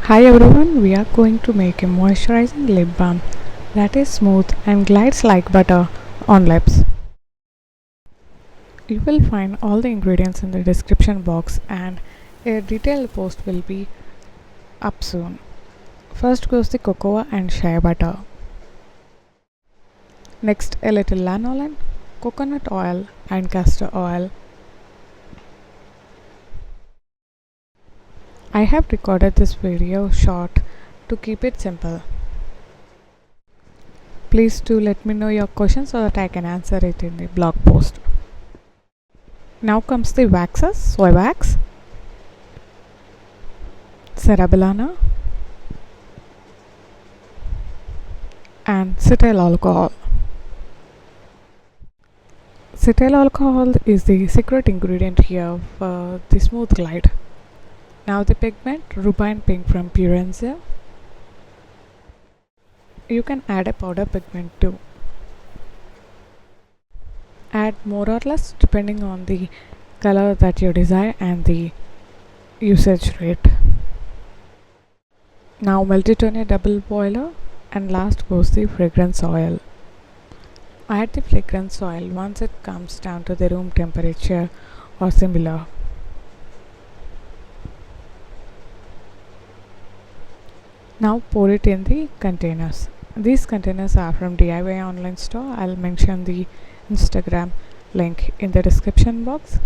Hi everyone, we are going to make a moisturizing lip balm that is smooth and glides like butter on lips. You will find all the ingredients in the description box and a detailed post will be up soon. First goes the cocoa and shea butter. Next a little lanolin, coconut oil and castor oil. I have recorded this video short to keep it simple. Please do let me know your questions so that I can answer it in the blog post. Now comes the waxes, soy wax, Cerabellina and Cetyl Alcohol. Cetyl Alcohol is the secret ingredient here for the smooth glide. Now the pigment, Rubine Pink from Purenso. You can add a powder pigment too. Add more or less depending on the color that you desire and the usage rate. Now melt it on a double boiler and last goes the fragrance oil. Add the fragrance oil once it comes down to the room temperature or similar. Now pour it in the containers. These containers are from DIY online store. I'll mention the Instagram link in the description box.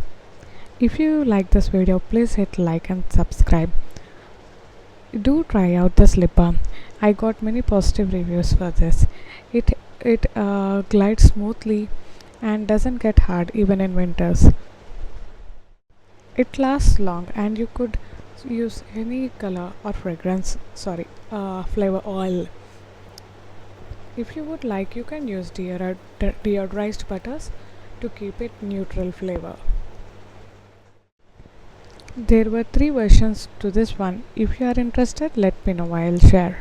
If you like this video, please hit like and subscribe. Do try out this lip balm. I got many positive reviews for this. It glides smoothly and doesn't get hard even in winters. It lasts long and you could use any color or flavor oil. If you would like, you can use deodorized butters to keep it neutral flavor. There were 3 versions to this one. If you are interested, let me know, I'll share.